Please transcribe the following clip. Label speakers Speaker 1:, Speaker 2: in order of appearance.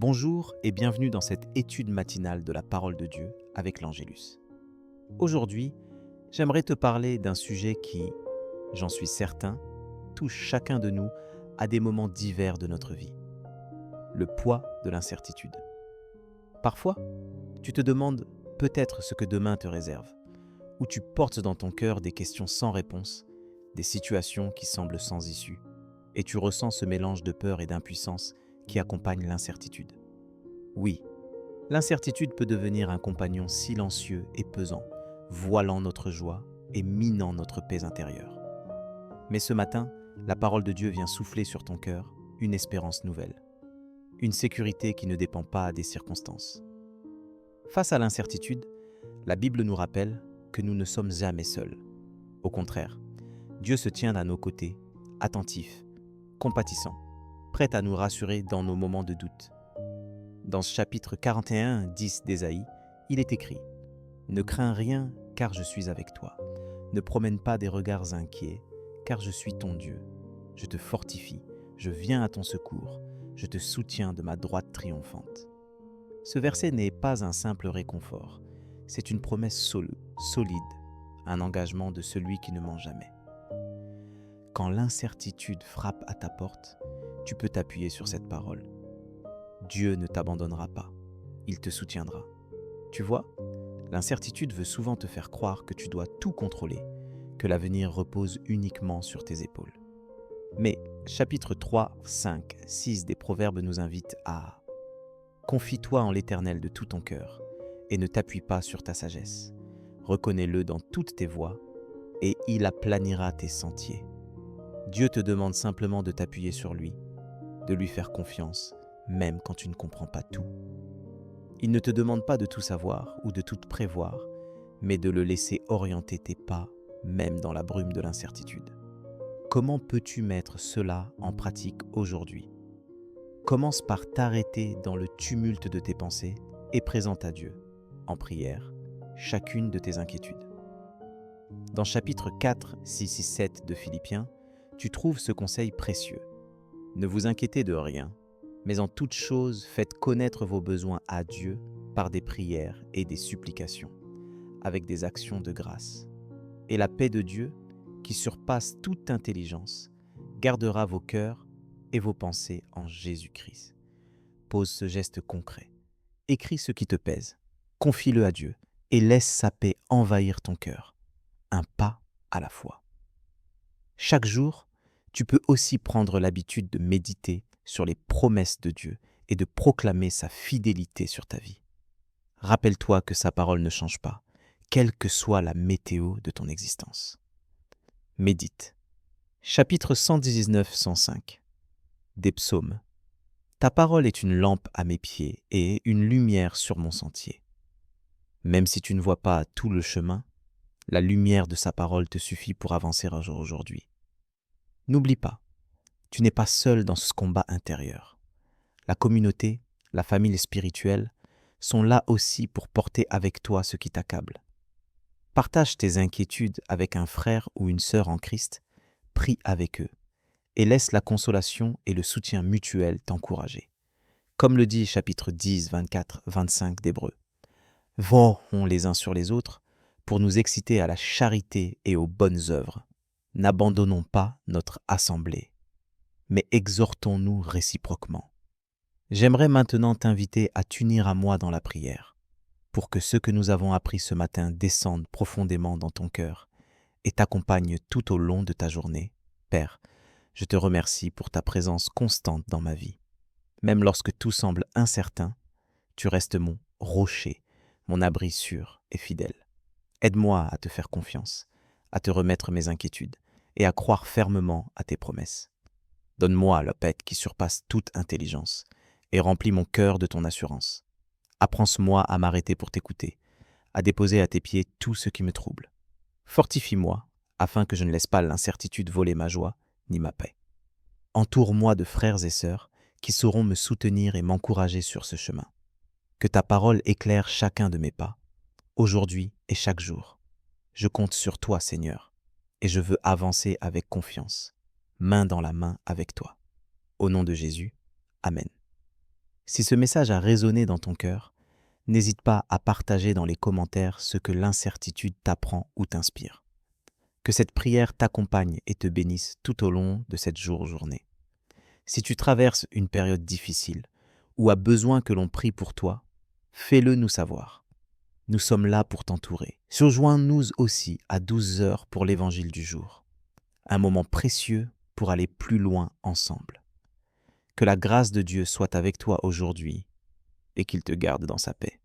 Speaker 1: Bonjour et bienvenue dans cette étude matinale de la parole de Dieu avec l'Angélus. Aujourd'hui, j'aimerais te parler d'un sujet qui, j'en suis certain, touche chacun de nous à des moments divers de notre vie. Le poids de l'incertitude. Parfois, tu te demandes peut-être ce que demain te réserve, ou tu portes dans ton cœur des questions sans réponse, des situations qui semblent sans issue, et tu ressens ce mélange de peur et d'impuissance qui accompagne l'incertitude. Oui, l'incertitude peut devenir un compagnon silencieux et pesant, voilant notre joie et minant notre paix intérieure. Mais ce matin, la parole de Dieu vient souffler sur ton cœur une espérance nouvelle, une sécurité qui ne dépend pas des circonstances. Face à l'incertitude, la Bible nous rappelle que nous ne sommes jamais seuls. Au contraire, Dieu se tient à nos côtés, attentif, compatissant, prêt à nous rassurer dans nos moments de doute. Dans ce chapitre 41, 10 d'Ésaïe, il est écrit « Ne crains rien, car je suis avec toi. Ne promène pas des regards inquiets, car je suis ton Dieu. Je te fortifie, je viens à ton secours, je te soutiens de ma droite triomphante. » Ce verset n'est pas un simple réconfort, c'est une promesse solide, un engagement de celui qui ne ment jamais. Quand l'incertitude frappe à ta porte, tu peux t'appuyer sur cette parole. Dieu ne t'abandonnera pas, il te soutiendra. Tu vois, l'incertitude veut souvent te faire croire que tu dois tout contrôler, que l'avenir repose uniquement sur tes épaules. Mais chapitre 3, 5, 6 des Proverbes nous invitent à « Confie-toi en l'Éternel de tout ton cœur et ne t'appuie pas sur ta sagesse. Reconnais-le dans toutes tes voies et il aplanira tes sentiers. » Dieu te demande simplement de t'appuyer sur lui, de lui faire confiance, même quand tu ne comprends pas tout. Il ne te demande pas de tout savoir ou de tout prévoir, mais de le laisser orienter tes pas, même dans la brume de l'incertitude. Comment peux-tu mettre cela en pratique aujourd'hui ? Commence par t'arrêter dans le tumulte de tes pensées et présente à Dieu, en prière, chacune de tes inquiétudes. Dans chapitre 4, 6 et 7 de Philippiens, tu trouves ce conseil précieux. Ne vous inquiétez de rien, mais en toute chose, faites connaître vos besoins à Dieu par des prières et des supplications, avec des actions de grâce. Et la paix de Dieu, qui surpasse toute intelligence, gardera vos cœurs et vos pensées en Jésus-Christ. Pose ce geste concret. Écris ce qui te pèse, confie-le à Dieu et laisse sa paix envahir ton cœur, un pas à la fois. Chaque jour, tu peux aussi prendre l'habitude de méditer sur les promesses de Dieu et de proclamer sa fidélité sur ta vie. Rappelle-toi que sa parole ne change pas, quelle que soit la météo de ton existence. Médite. Chapitre 119-105 des Psaumes. Ta parole est une lampe à mes pieds et une lumière sur mon sentier. Même si tu ne vois pas tout le chemin, la lumière de sa parole te suffit pour avancer un jour aujourd'hui. N'oublie pas, tu n'es pas seul dans ce combat intérieur. La communauté, la famille spirituelle sont là aussi pour porter avec toi ce qui t'accable. Partage tes inquiétudes avec un frère ou une sœur en Christ, prie avec eux et laisse la consolation et le soutien mutuel t'encourager. Comme le dit chapitre 10, 24, 25 d'Hébreux. Veillons les uns sur les autres pour nous exciter à la charité et aux bonnes œuvres. N'abandonnons pas notre assemblée, mais exhortons-nous réciproquement. J'aimerais maintenant t'inviter à t'unir à moi dans la prière, pour que ce que nous avons appris ce matin descende profondément dans ton cœur et t'accompagne tout au long de ta journée. Père, je te remercie pour ta présence constante dans ma vie. Même lorsque tout semble incertain, tu restes mon rocher, mon abri sûr et fidèle. Aide-moi à te faire confiance, à te remettre mes inquiétudes et à croire fermement à tes promesses. Donne-moi la paix qui surpasse toute intelligence et remplis mon cœur de ton assurance. Apprends-moi à m'arrêter pour t'écouter, à déposer à tes pieds tout ce qui me trouble. Fortifie-moi afin que je ne laisse pas l'incertitude voler ma joie ni ma paix. Entoure-moi de frères et sœurs qui sauront me soutenir et m'encourager sur ce chemin. Que ta parole éclaire chacun de mes pas, aujourd'hui et chaque jour. Je compte sur toi, Seigneur, et je veux avancer avec confiance, main dans la main avec toi. Au nom de Jésus, Amen. Si ce message a résonné dans ton cœur, n'hésite pas à partager dans les commentaires ce que l'incertitude t'apprend ou t'inspire. Que cette prière t'accompagne et te bénisse tout au long de cette journée. Si tu traverses une période difficile ou as besoin que l'on prie pour toi, fais-le nous savoir. Nous sommes là pour t'entourer. Rejoins-nous aussi à 12 heures pour l'évangile du jour. Un moment précieux pour aller plus loin ensemble. Que la grâce de Dieu soit avec toi aujourd'hui et qu'il te garde dans sa paix.